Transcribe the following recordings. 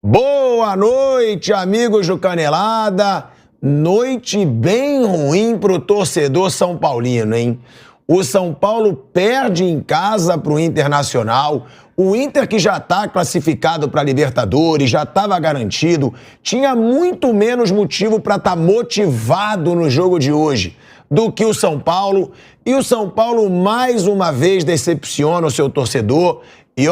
Boa noite, amigos do Canelada. Noite bem ruim pro torcedor são paulino, hein? O São Paulo perde em casa pro Internacional. O Inter, que já tá classificado para Libertadores, já estava garantido, tinha muito menos motivo para estar motivado no jogo de hoje do que o São Paulo. E o São Paulo mais uma vez decepciona o seu torcedor. E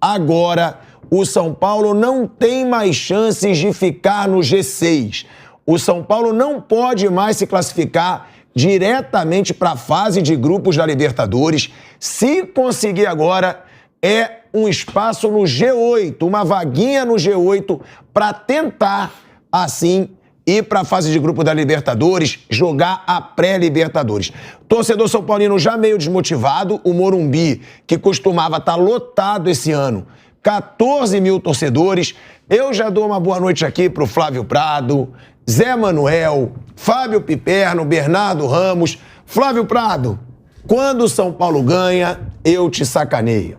agora o São Paulo não tem mais chances de ficar no G6. O São Paulo não pode mais se classificar diretamente para a fase de grupos da Libertadores. Se conseguir agora, é um espaço no G8, uma vaguinha no G8 para tentar, assim, ir para a fase de grupo da Libertadores, jogar a pré-Libertadores. Torcedor são paulino já meio desmotivado, o Morumbi, que costumava estar lotado esse ano, 14 mil torcedores. Eu já dou uma boa noite aqui para o Flávio Prado, Zé Manuel, Fábio Piperno, Bernardo Ramos. Flávio Prado, quando o São Paulo ganha, eu te sacaneio.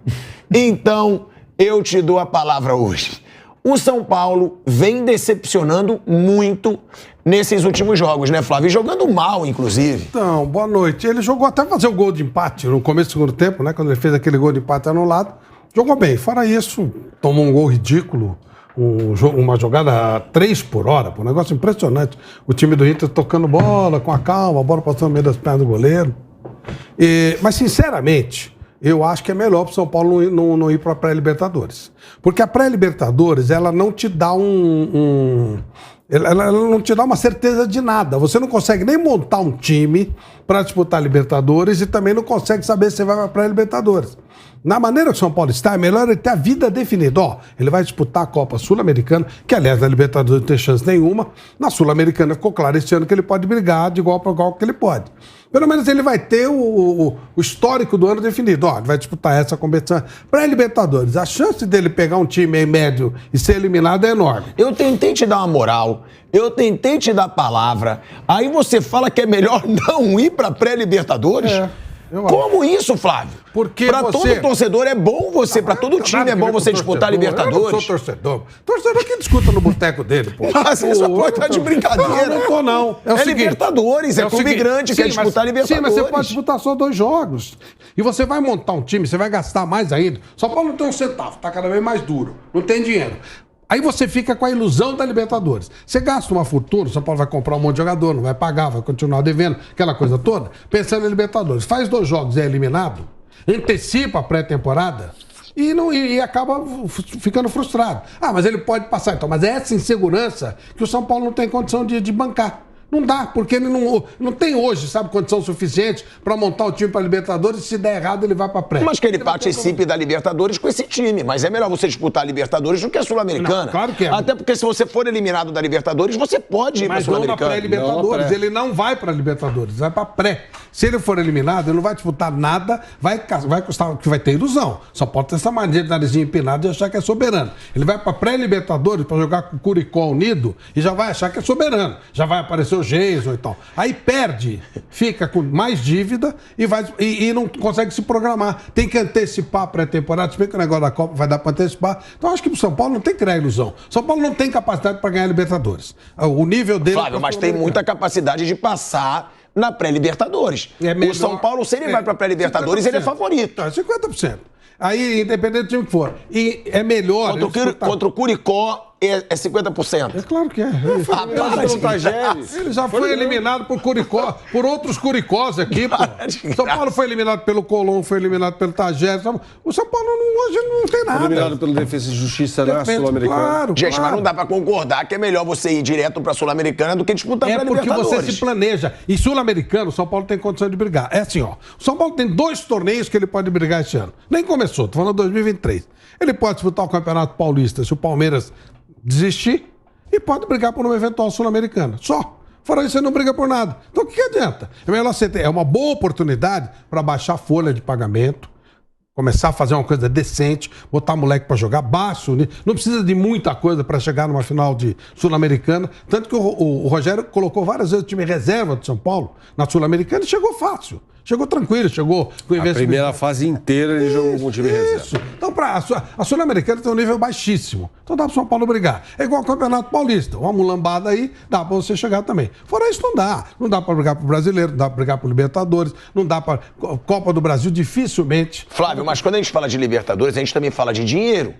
Então, eu te dou a palavra hoje. O São Paulo vem decepcionando muito nesses últimos jogos, né, Flávio? E jogando mal, inclusive. Então, boa noite. Ele jogou até fazer o gol de empate no começo do segundo tempo, né? Quando ele fez aquele gol de empate anulado. Jogou bem. Fora isso, tomou um gol ridículo. Uma jogada 3 por hora, um negócio impressionante. O time do Inter tocando bola com a calma, a bola passando no meio das pernas do goleiro. Mas, sinceramente, eu acho que é melhor para o São Paulo não ir para a pré-Libertadores. Porque a pré-Libertadores, ela não te dá ela não te dá uma certeza de nada. Você não consegue nem montar um time para disputar a Libertadores e também não consegue saber se você vai para a pré-Libertadores. Na maneira que o São Paulo está, é melhor ele ter a vida definida. Ele vai disputar a Copa Sul-Americana, que aliás na Libertadores não tem chance nenhuma. Na Sul-Americana ficou claro esse ano que ele pode brigar de igual para igual que ele pode. Pelo menos ele vai ter o histórico do ano definido. Ele vai disputar essa competição. Para a Libertadores, a chance dele pegar um time aí médio e ser eliminado é enorme. Eu tentei te dar uma moral, eu tentei te dar palavra, aí você fala que é melhor não ir para pré-Libertadores? Como isso, Flávio? Porque para todo torcedor é bom você, para todo time é bom você disputar Libertadores. Eu não sou torcedor. Torcedor que discuta no boteco dele, pô. Você só pode estar de brincadeira. Não tô, não. É seguinte, Libertadores, é clube grande, quer disputar Libertadores. Sim, mas você pode disputar só 2 jogos. E você vai montar um time, você vai gastar mais ainda. São Paulo não tem um centavo, tá cada vez mais duro. Não tem dinheiro. Aí você fica com a ilusão da Libertadores. Você gasta uma fortuna, o São Paulo vai comprar um monte de jogador, não vai pagar, vai continuar devendo, aquela coisa toda, pensando em Libertadores. Faz 2 jogos e é eliminado, antecipa a pré-temporada e acaba ficando frustrado. Mas ele pode passar, então. Mas é essa insegurança que o São Paulo não tem condição de bancar. Não dá, porque ele não tem hoje, sabe, condição suficiente para montar o time para a Libertadores e se der errado ele vai para pré. Mas que ele participe da Libertadores com esse time. Mas é melhor você disputar a Libertadores do que a Sul-Americana. Claro que é. Até porque se você for eliminado da Libertadores, você pode ir para a Sul-Americana. Mas não na pré-Libertadores. Ele não vai para a Libertadores, vai para pré. Se ele for eliminado, ele não vai disputar nada, vai custar, que vai ter ilusão. Só pode ter essa mania de narizinho empinado e achar que é soberano. Ele vai para pré-Libertadores para jogar com o Curicó unido e já vai achar que é soberano. Já vai aparecer o Geiso e tal. Aí perde, fica com mais dívida e não consegue se programar. Tem que antecipar a pré-temporada, se bem que o negócio da Copa vai dar para antecipar. Então acho que o São Paulo não tem que criar ilusão. São Paulo não tem capacidade para ganhar a Libertadores. O nível dele... Flávio, mas tem muita capacidade de passar na pré-Libertadores. O São Paulo, se ele vai para pré-Libertadores, ele é favorito. 50%. Aí, independente do time que for. E é melhor... Contra o Curicó, é 50%. É claro que é. Ele já foi eliminado por Curicó, por outros Curicós aqui, pô. São Paulo foi eliminado pelo Colón, foi eliminado pelo Tagés. O São Paulo hoje não tem nada. Foi eliminado pelo Defesa e Justiça na Sul-Americana. Claro, gente, mas não dá pra concordar que é melhor você ir direto pra Sul-Americana do que disputar pra Libertadores. É porque você se planeja. E Sul-Americano, o São Paulo tem condição de brigar. É assim, ó. O São Paulo tem 2 torneios que ele pode brigar esse ano. Nem começou, tô falando 2023. Ele pode disputar o Campeonato Paulista se o Palmeiras desistir e pode brigar por uma eventual Sul-Americana. Só. Fora isso, você não briga por nada. Então, o que adianta? É melhor você ter uma boa oportunidade para baixar a folha de pagamento, Começar a fazer uma coisa decente, botar moleque para jogar baixo, né? Não precisa de muita coisa para chegar numa final de Sul-Americana. Tanto que o Rogério colocou várias vezes o time reserva do São Paulo na Sul-Americana e chegou fácil. Chegou tranquilo, chegou com A primeira fase inteira ele jogou com o time reserva. Então, a Sul-Americana tem um nível baixíssimo. Então dá para o São Paulo brigar. É igual ao Campeonato Paulista. Uma mulambada aí, dá para você chegar também. Fora isso, não dá. Não dá para brigar para o Brasileiro, não dá para brigar para o Libertadores, não dá para Copa do Brasil, dificilmente. Flávio, mas quando a gente fala de Libertadores, a gente também fala de dinheiro.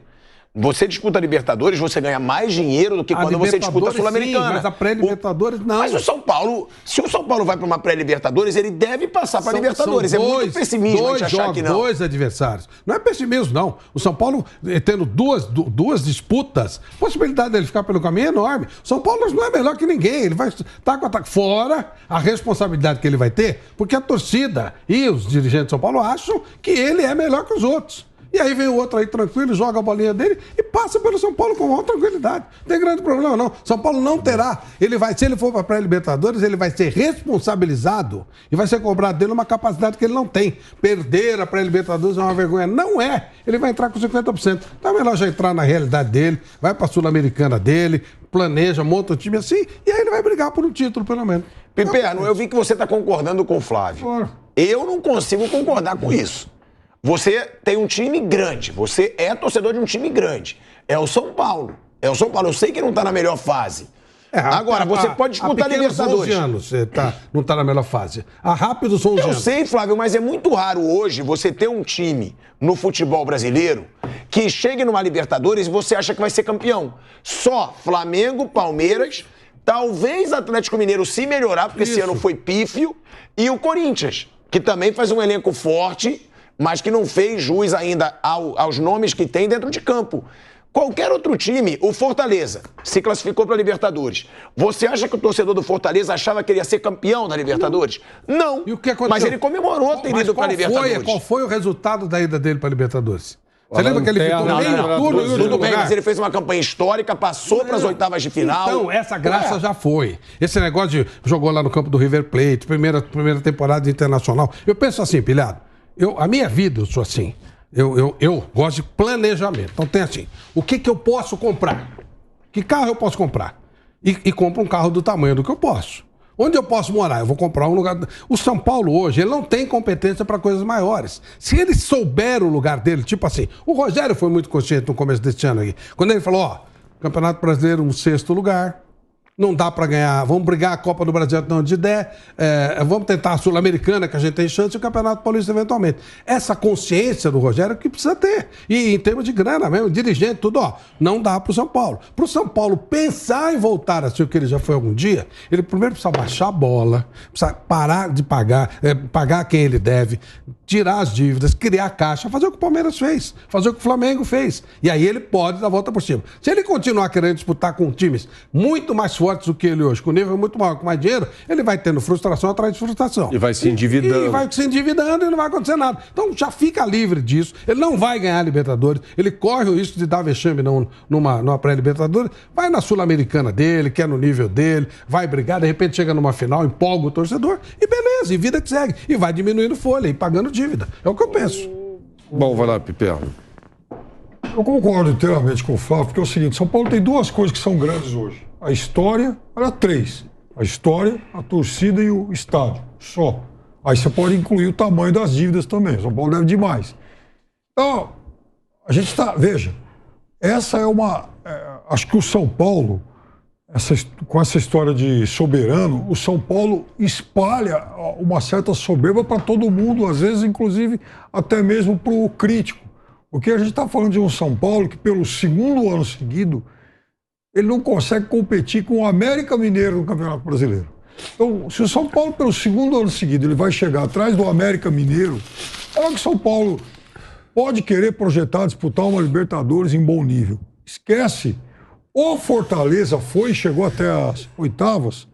Você disputa a Libertadores, você ganha mais dinheiro do que quando você disputa a Sul-Americana. Sim, mas a pré-Libertadores não. Mas o São Paulo, se o São Paulo vai para uma pré-Libertadores, ele deve passar para a Libertadores. É muito pessimismo a gente achar que não. Dois adversários. Não é pessimismo, não. O São Paulo, tendo duas disputas, a possibilidade dele ficar pelo caminho é enorme. O São Paulo não é melhor que ninguém. Ele vai estar com ataque. Fora a responsabilidade que ele vai ter, porque a torcida e os dirigentes de São Paulo acham que ele é melhor que os outros. E aí vem o outro aí tranquilo, joga a bolinha dele e passa pelo São Paulo com maior tranquilidade. Não tem grande problema, não. São Paulo não terá. Ele vai, se ele for para a pré-Libertadores, ele vai ser responsabilizado e vai ser cobrado dele uma capacidade que ele não tem. Perder a pré-Libertadores é uma vergonha. Não é. Ele vai entrar com 50%. Então é melhor já entrar na realidade dele, vai para a Sul-Americana dele, planeja, monta o time assim, e aí ele vai brigar por um título, pelo menos. Piperno, eu vi que você está concordando com o Flávio. Eu não consigo concordar com isso. Você tem um time grande, você é torcedor de um time grande. É o São Paulo. É o São Paulo. Eu sei que não está na melhor fase. Agora, você pode disputar a Libertadores. 11 anos você não está na melhor fase. Há rápidos 11 anos. Eu sei, Flávio, mas é muito raro hoje você ter um time no futebol brasileiro que chegue numa Libertadores e você acha que vai ser campeão. Só Flamengo, Palmeiras, talvez Atlético Mineiro se melhorar, porque esse ano foi pífio, e o Corinthians, que também faz um elenco forte, mas que não fez jus ainda aos nomes que tem dentro de campo. Qualquer outro time, o Fortaleza, se classificou para a Libertadores. Você acha que o torcedor do Fortaleza achava que ele ia ser campeão da Libertadores? Não. E o que aconteceu? Mas ele comemorou ter ido para a Libertadores. Qual foi o resultado da ida dele para a Libertadores? Você lembra que ele ficou meio turno e tudo bem, mas ele fez uma campanha histórica, passou para as oitavas de final. Então, essa graça já foi. Esse negócio de jogou lá no campo do River Plate, primeira temporada internacional. Eu penso assim, pilhado. A minha vida, eu sou assim. Eu gosto de planejamento. Então tem assim, o que eu posso comprar? Que carro eu posso comprar? E compro um carro do tamanho do que eu posso. Onde eu posso morar? Eu vou comprar um lugar... O São Paulo hoje, ele não tem competência para coisas maiores. Se ele souber o lugar dele, tipo assim, o Rogério foi muito consciente no começo deste ano aí. Quando ele falou, Campeonato Brasileiro, um 6º lugar... Não dá para ganhar, vamos brigar a Copa do Brasil até onde der, vamos tentar a Sul-Americana, que a gente tem chance, e o Campeonato Paulista eventualmente. Essa consciência do Rogério que precisa ter. E em termos de grana mesmo, dirigente, tudo, não dá para o São Paulo. Para o São Paulo pensar em voltar a ser o que ele já foi algum dia, ele primeiro precisa baixar a bola, precisa parar de pagar quem ele deve, tirar as dívidas, criar caixa, fazer o que o Palmeiras fez, fazer o que o Flamengo fez. E aí ele pode dar a volta por cima. Se ele continuar querendo disputar com times muito mais fortes do que ele hoje, com nível muito maior, com mais dinheiro, ele vai tendo frustração atrás de frustração. E vai se endividando. E vai se endividando e não vai acontecer nada. Então já fica livre disso. Ele não vai ganhar a Libertadores. Ele corre o risco de dar vexame numa pré-Libertadores. Vai na Sul-Americana dele, que é no nível dele, vai brigar, de repente chega numa final, empolga o torcedor e beleza, e vida que segue. E vai diminuindo folha e pagando dívida. É o que eu penso. Bom, vai lá, Piperno. Eu concordo inteiramente com o Flávio, porque é o seguinte, São Paulo tem duas coisas que são grandes hoje. A história, era 3. A história, a torcida e o estádio. Só. Aí você pode incluir o tamanho das dívidas também. São Paulo deve demais. Então, a gente está... Veja, essa é uma... acho que o São Paulo, com essa história de soberano, o São Paulo espalha uma certa soberba para todo mundo, às vezes, inclusive, até mesmo para o crítico. Porque a gente está falando de um São Paulo que, pelo 2º ano seguido, ele não consegue competir com o América Mineiro no Campeonato Brasileiro. Então, se o São Paulo, pelo 2º ano seguido, ele vai chegar atrás do América Mineiro, olha que o São Paulo pode querer projetar, disputar uma Libertadores em bom nível. Esquece. O Fortaleza foi e chegou até as oitavas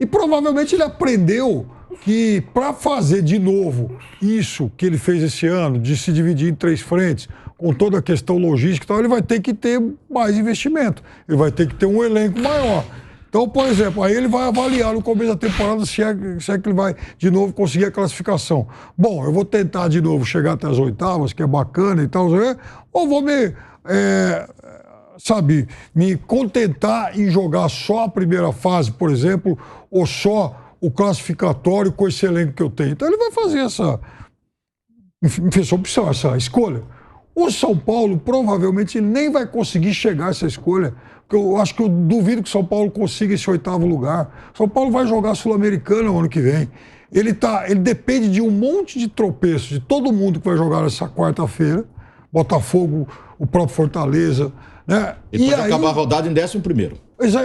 e provavelmente ele aprendeu que para fazer de novo isso que ele fez esse ano, de se dividir em 3 frentes, com toda a questão logística e tal, ele vai ter que ter mais investimento, ele vai ter que ter um elenco maior. Então, por exemplo, aí ele vai avaliar no começo da temporada se é que ele vai de novo conseguir a classificação. Bom, eu vou tentar de novo chegar até as oitavas, que é bacana e tal, ou vou me contentar em jogar só a primeira fase, por exemplo, ou só o classificatório com esse elenco que eu tenho. Então ele vai fazer essa opção, essa escolha. O São Paulo provavelmente nem vai conseguir chegar a essa escolha, porque eu acho que eu duvido que o São Paulo consiga esse 8º lugar. O São Paulo vai jogar Sul-Americana no ano que vem. Ele depende de um monte de tropeços, de todo mundo que vai jogar nessa quarta-feira. Botafogo, o próprio Fortaleza, né? Ele pode acabar a rodada em 11º.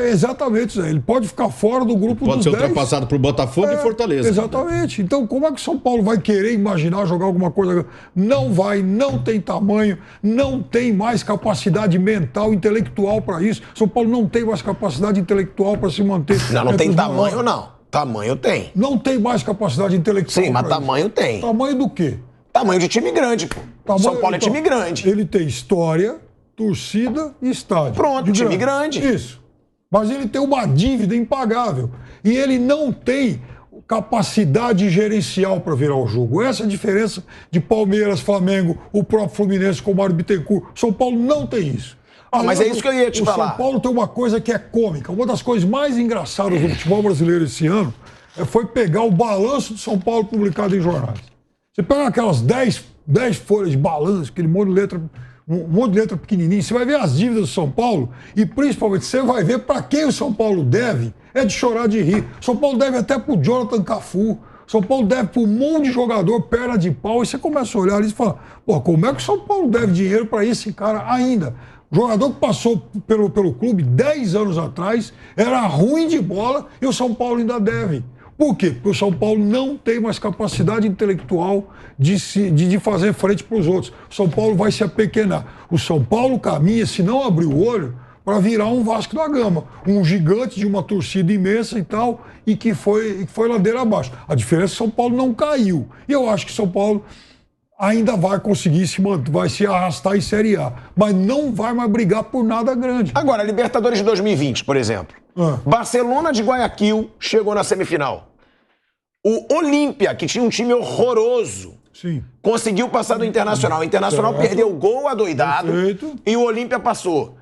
Exatamente, Zé. Ele pode ficar fora do grupo dos 10. Pode ser ultrapassado por Botafogo e Fortaleza. Exatamente. Então, como é que o São Paulo vai querer imaginar jogar alguma coisa? Não vai, não tem tamanho, não tem mais capacidade mental, intelectual para isso. São Paulo não tem mais capacidade intelectual para se manter. Não tem tamanho, não. Tamanho tem. Não tem mais capacidade intelectual. Sim, mas tamanho tem. Tamanho do quê? Tamanho de time grande, pô. São Paulo é time grande. Ele tem história, torcida e estádio. Pronto, time grande. Isso. Mas ele tem uma dívida impagável. E ele não tem capacidade gerencial para virar o jogo. Essa é a diferença de Palmeiras, Flamengo, o próprio Fluminense com o Mário Bittencourt. São Paulo não tem isso. Mas é isso que eu ia te falar. O São Paulo tem uma coisa que é cômica. Uma das coisas mais engraçadas do futebol brasileiro esse ano foi pegar o balanço do São Paulo publicado em jornais. Você pega aquelas 10 folhas de balanço, aquele monte de letra... Um monte de letra pequenininha, você vai ver as dívidas do São Paulo e principalmente você vai ver para quem o São Paulo deve, é de chorar de rir. São Paulo deve até pro Jonathan Cafu, São Paulo deve pro um monte de jogador perna de pau, e você começa a olhar ali e fala, pô, como é que o São Paulo deve dinheiro para esse cara ainda? O jogador que passou pelo clube 10 anos atrás, era ruim de bola e o São Paulo ainda deve. Por quê? Porque o São Paulo não tem mais capacidade intelectual de fazer frente para os outros. O São Paulo vai se apequenar. O São Paulo caminha, se não abrir o olho, para virar um Vasco da Gama. Um gigante de uma torcida imensa e tal, e que foi ladeira abaixo. A diferença é que o São Paulo não caiu. E eu acho que o São Paulo ainda vai conseguir vai se arrastar em Série A. Mas não vai mais brigar por nada grande. Agora, Libertadores de 2020, por exemplo. Barcelona de Guayaquil chegou na semifinal. O Olímpia, que tinha um time horroroso, sim, conseguiu passar do Internacional. O Internacional perdeu o gol adoidado. Perfeito. E o Olímpia passou.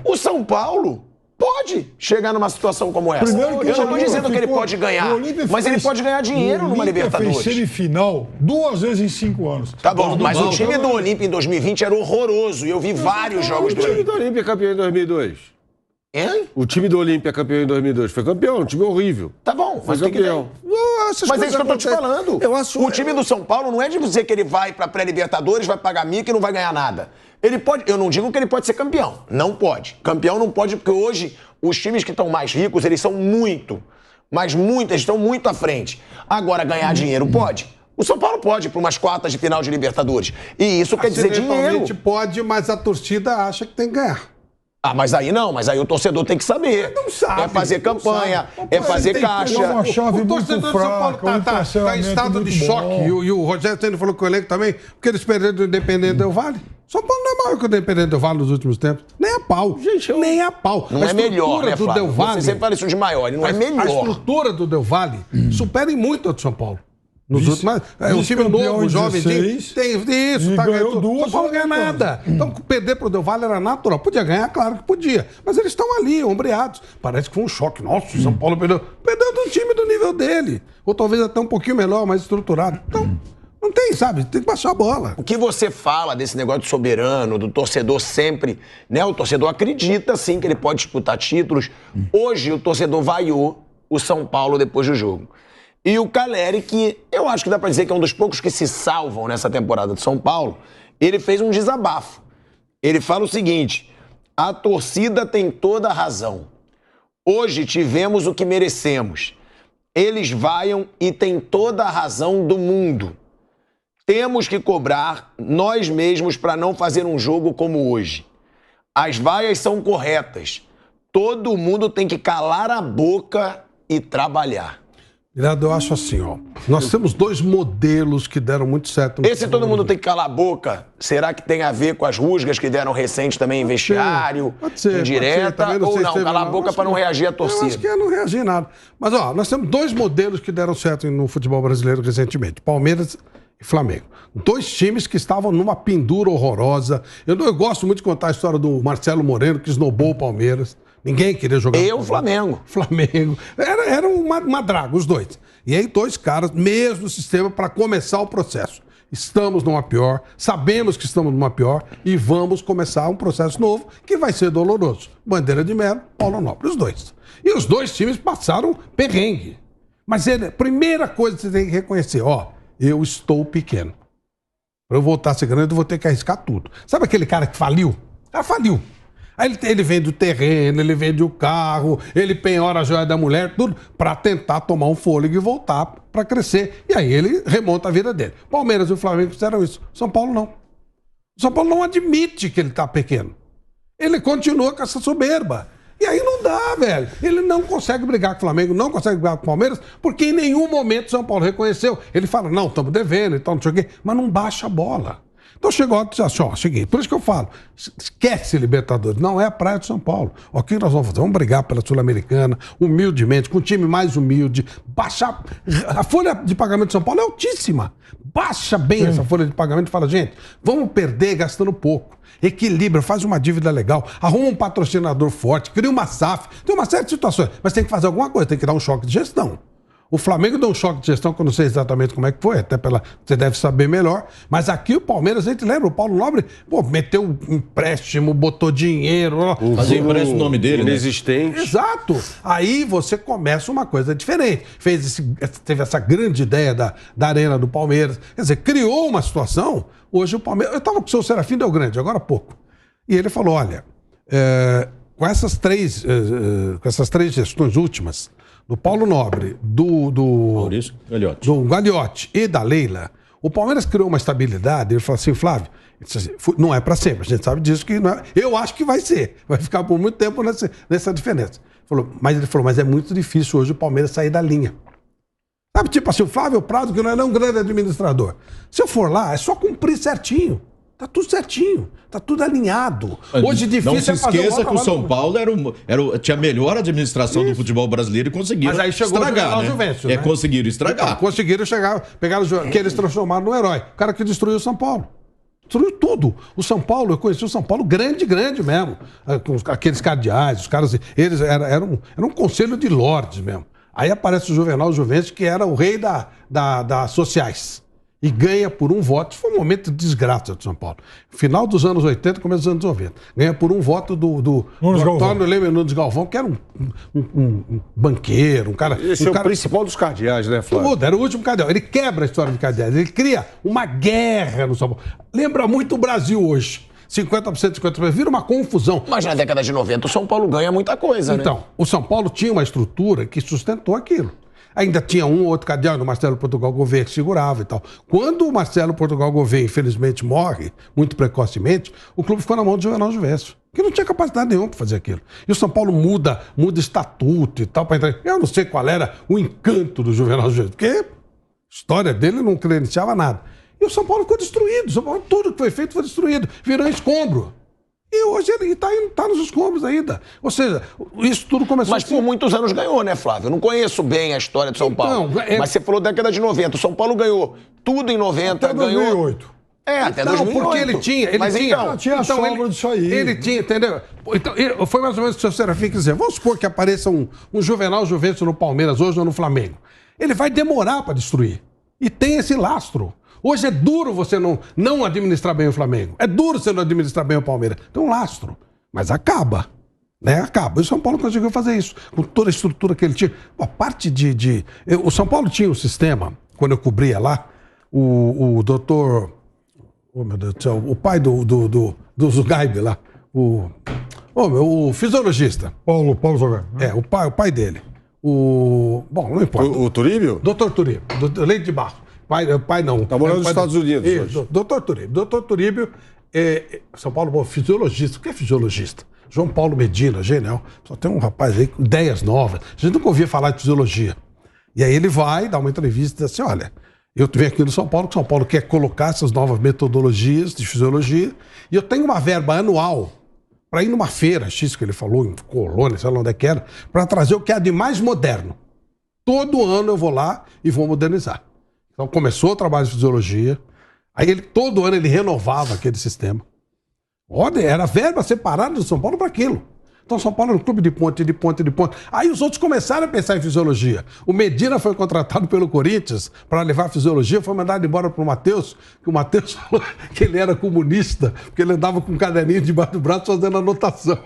O São Paulo pode chegar numa situação como essa. Eu não estou dizendo que ele pode ganhar, mas ele pode ganhar dinheiro numa Libertadores. Fez semifinal 2 vezes em 5 anos. Tá bom, mas o time do Olímpia em 2020 era horroroso. E eu vi vários jogos do Olímpia. O time do Olímpia é campeão em 2002. Hein? O time do Olímpia campeão em 2002. Foi campeão, um time horrível. Tá bom, mas foi campeão. Mas é isso que eu tô te falando. O time do São Paulo não é de dizer que ele vai pra pré-Libertadores, vai pagar mico e não vai ganhar nada. Ele pode, eu não digo que ele pode ser campeão. Não pode. Campeão não pode, porque hoje os times que estão mais ricos, eles são muito, eles estão muito à frente. Agora, ganhar dinheiro pode. O São Paulo pode ir para umas quartas de final de Libertadores. E isso quer dizer dinheiro. Pode, mas a torcida acha que tem que ganhar. Mas aí não, mas aí o torcedor tem que saber. Não sabe. É fazer campanha, é fazer caixa. O torcedor do São Paulo tá em estado de choque. E o Rogério Ceni falou com o elenco também, porque eles perderam do Independente Del Valle. São Paulo não é maior que o Independente Del Valle nos últimos tempos. Nem a pau. Gente, nem a pau. Não é melhor, né, Flávio? Você sempre fala isso de maior, ele não é melhor. A estrutura do Del Valle supera em muito a do São Paulo. Nos últimos, um time novo, jovem, tem isso, tá ganhando duas. São Paulo não ganha nada. Então, perder pro Del Valle era natural. Podia ganhar, claro que podia. Mas eles estão ali, ombreados. Parece que foi um choque. Nossa, o São Paulo perdeu. Perdeu de um time do nível dele. Ou talvez até um pouquinho melhor, mais estruturado. Então, não tem, sabe? Tem que baixar a bola. O que você fala desse negócio de soberano, do torcedor sempre, né? O torcedor acredita, sim, que ele pode disputar títulos. Hoje, o torcedor vaiou o São Paulo depois do jogo. E o Caleri, que eu acho que dá pra dizer que é um dos poucos que se salvam nessa temporada de São Paulo, ele fez um desabafo. Ele fala o seguinte: a torcida tem toda a razão. Hoje tivemos o que merecemos. Eles vaiam e têm toda a razão do mundo. Temos que cobrar nós mesmos para não fazer um jogo como hoje. As vaias são corretas. Todo mundo tem que calar a boca e trabalhar. Mirado, eu acho assim, ó. Nós temos dois modelos que deram muito certo. No Esse todo mundo tem que calar a boca. Será que tem a ver com as rusgas que deram recente também em vestiário, pode ser, indireta, pode ser. ou não? Calar a boca para não reagir à torcida. Eu acho que é não reagir em nada. Mas, ó, nós temos dois modelos que deram certo no futebol brasileiro recentemente. Palmeiras e Flamengo. Dois times que estavam numa pendura horrorosa. Eu gosto muito de contar a história do Marcelo Moreno, que esnobou o Palmeiras. Ninguém queria jogar. Eu, Flamengo. Flamengo. Era uma draga, os dois. E aí, dois caras, mesmo sistema, para começar o processo. Estamos numa pior, sabemos que estamos numa pior e vamos começar um processo novo que vai ser doloroso. Bandeira de Melo, Paulo Nobre, os dois. E os dois times passaram perrengue. Mas a primeira coisa que você tem que reconhecer, ó, eu estou pequeno. Para eu voltar a ser grande, eu vou ter que arriscar tudo. Sabe aquele cara que faliu? O cara faliu. Aí ele vende o terreno, ele vende o carro, ele penhora a joia da mulher, tudo para tentar tomar um fôlego e voltar para crescer. E aí ele remonta a vida dele. Palmeiras e o Flamengo fizeram isso. São Paulo não. O São Paulo não admite que ele está pequeno. Ele continua com essa soberba. E aí não dá, velho. Ele não consegue brigar com o Flamengo, não consegue brigar com o Palmeiras, porque em nenhum momento o São Paulo reconheceu. Ele fala, não, estamos devendo e tal, não sei o quê, mas não baixa a bola. Então chegou e disse assim, ó, seguinte, por isso que eu falo, esquece Libertadores, não é a praia de São Paulo. Ó, o que nós vamos fazer? Vamos brigar pela Sul-Americana, humildemente, com um time mais humilde, baixar... A folha de pagamento de São Paulo é altíssima. Baixa bem essa folha de pagamento e fala, gente, vamos perder gastando pouco. Equilibra, faz uma dívida legal, arruma um patrocinador forte, cria uma SAF, tem uma série de situações, mas tem que fazer alguma coisa, tem que dar um choque de gestão. O Flamengo deu um choque de gestão, que eu não sei exatamente como é que foi, até você deve saber melhor. Mas aqui o Palmeiras, a gente lembra, o Paulo Nobre, meteu um empréstimo, botou dinheiro. Fazia empréstimo o nome dele, inexistente. Né? Exato. Aí você começa uma coisa diferente. Teve essa grande ideia da Arena do Palmeiras. Quer dizer, criou uma situação. Hoje o Palmeiras... Eu estava com o seu Serafim Del Grande, agora há pouco. E ele falou, olha, com essas três gestões últimas... do Paulo Nobre, do Maurício Gagliotti. Do Gagliotti e da Leila, o Palmeiras criou uma estabilidade. Ele falou assim, Flávio, não é para sempre, a gente sabe disso que não é. Eu acho que vai ser, vai ficar por muito tempo nessa diferença. Ele falou, mas é muito difícil hoje o Palmeiras sair da linha. Sabe, tipo assim, o Flávio Prado, que não é um grande administrador. Se eu for lá, é só cumprir certinho. Tá tudo certinho, tá tudo alinhado. Hoje difícil não se esqueça que o São Paulo tinha a melhor administração do futebol brasileiro e conseguiram Mas aí chegou estragar, o Juventus, né? né? Conseguiram estragar. Então, conseguiram chegar, pegaram que eles transformaram no herói. O cara que destruiu o São Paulo. Destruiu tudo. O São Paulo, eu conheci o São Paulo grande mesmo. Com aqueles cardeais, os caras, eles eram um conselho de lordes mesmo. Aí aparece o Juvenal Juventus, que era o rei das sociais. E ganha por um voto. Foi um momento de desgraça do São Paulo. Final dos anos 80, começo dos anos 90. Ganha por um voto do Antônio Leme Nunes Galvão, que era um banqueiro, um cara... Esse é o principal dos cardeais, né, Flávio? Tudo, era o último cardeal. Ele quebra a história de cardeais. Ele cria uma guerra no São Paulo. Lembra muito o Brasil hoje. 50%, 50%. Vira uma confusão. Mas na década de 90 o São Paulo ganha muita coisa, né? Então, o São Paulo tinha uma estrutura que sustentou aquilo. Ainda tinha um ou outro cardeal, o Marcelo Portugal Gouveia, que segurava e tal. Quando o Marcelo Portugal Gouveia, infelizmente, morre, muito precocemente, o clube ficou na mão do Juvenal Juvencio, que não tinha capacidade nenhuma para fazer aquilo. E o São Paulo muda estatuto e tal, para entrar. Eu não sei qual era o encanto do Juvenal Juvencio, porque a história dele não credenciava nada. E o São Paulo ficou destruído. O São Paulo, tudo que foi feito foi destruído. Virou escombro. E hoje ele está nos escombros ainda. Ou seja, isso tudo começou... Mas por muitos anos ganhou, né, Flávio? Eu não conheço bem a história do São Paulo. Mas você falou década de 90. O São Paulo ganhou tudo em 90, até ganhou... 2008. Até 2008. Porque ele tinha... Tinha sobra disso aí. Ele tinha, entendeu? Então, foi mais ou menos o que o seu Serafim quis dizer. Vamos supor que apareça um Juvenal Juventus no Palmeiras hoje ou no Flamengo. Ele vai demorar para destruir. E tem esse lastro. Hoje é duro você não administrar bem o Flamengo. É duro você não administrar bem o Palmeiras. Tem um lastro. Mas acaba. Né? Acaba. E o São Paulo conseguiu fazer isso. Com toda a estrutura que ele tinha. A parte o São Paulo tinha um sistema, quando eu cobria lá, o doutor... Oh, meu Deus do céu. O pai do Zugaib lá. O fisiologista. Paulo Zugaib. O pai dele. Bom, não importa. O Turíbio? Doutor Turíbio. Leite de Barro. Pai não. Tá morando nos Estados Unidos hoje. Doutor Turíbio. Doutor Turíbio, São Paulo, bom, fisiologista. O que é fisiologista? João Paulo Medina, genial. Só tem um rapaz aí com ideias novas. A gente nunca ouvia falar de fisiologia. E aí ele vai dar uma entrevista e diz assim, olha, eu venho aqui no São Paulo, que São Paulo quer colocar essas novas metodologias de fisiologia, e eu tenho uma verba anual para ir numa feira, X que ele falou, em Colônia, sei lá onde é que era, para trazer o que há de mais moderno. Todo ano eu vou lá e vou modernizar. Então começou o trabalho de fisiologia, aí todo ano ele renovava aquele sistema. Olha, era verba separada do São Paulo para aquilo. Então São Paulo era um clube de ponte, de ponte, de ponte. Aí os outros começaram a pensar em fisiologia. O Medina foi contratado pelo Corinthians para levar a fisiologia, foi mandado embora para o Matheus, que o Matheus falou que ele era comunista, porque ele andava com um caderninho debaixo do braço fazendo anotação.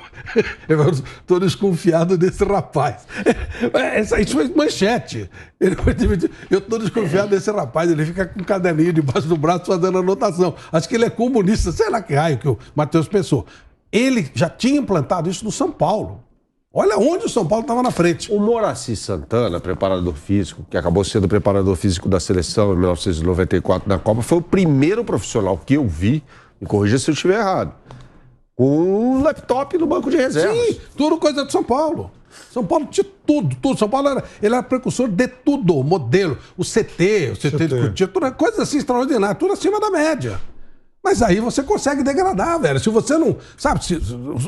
Eu estou desconfiado desse rapaz. Isso foi manchete. Eu estou desconfiado desse rapaz, ele fica com um caderninho debaixo do braço fazendo anotação. Acho que ele é comunista, sei lá que raio que o Matheus pensou. Ele já tinha implantado isso no São Paulo. Olha onde o São Paulo estava na frente. O Moraci Santana, preparador físico, que acabou sendo preparador físico da seleção em 1994 na Copa, foi o primeiro profissional que eu vi, me corrija se eu estiver errado, com um laptop no banco de reservas. Sim, tudo coisa de São Paulo. São Paulo tinha tudo. São Paulo era precursor de tudo, modelo. O CT de Curitiba, tudo, coisas assim extraordinárias, tudo acima da média. Mas aí você consegue degradar, velho. Se você não... Sabe,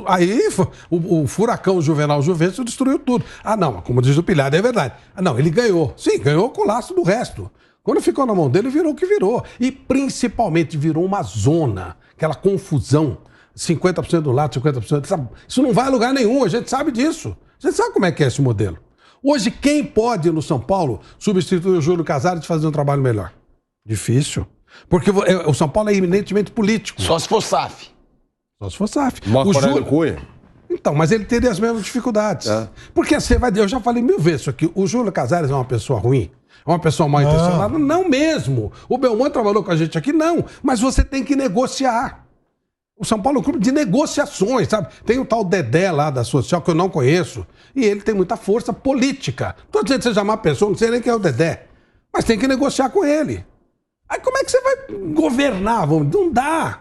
aí o furacão Juvenal Juventus destruiu tudo. Ah, não, como diz o Pilhado, é verdade. Ah, não, ele ganhou. Sim, ganhou com o laço do resto. Quando ficou na mão dele, virou o que virou. E principalmente virou uma zona, aquela confusão. 50% do lado, 50%... Sabe? Isso não vai a lugar nenhum, a gente sabe disso. A gente sabe como é que é esse modelo. Hoje, quem pode, no São Paulo, substituir o Júlio Casares e fazer um trabalho melhor? Difícil. Porque o São Paulo é eminentemente político. Só se for SAF. Só se for SAF. Marco Aurélio Cunha. Então, mas ele teria as mesmas dificuldades. É. Porque você vai dizer, eu já falei 1000 vezes isso aqui, o Júlio Casares é uma pessoa ruim? É uma pessoa mal intencionada? Não mesmo. O Belmonte trabalhou com a gente aqui? Não. Mas você tem que negociar. O São Paulo é um clube de negociações, sabe? Tem o tal Dedé lá da Social, que eu não conheço, e ele tem muita força política. Não estou dizendo que seja má pessoa, não sei nem quem é o Dedé. Mas tem que negociar com ele. Aí como é que você vai governar? Não dá.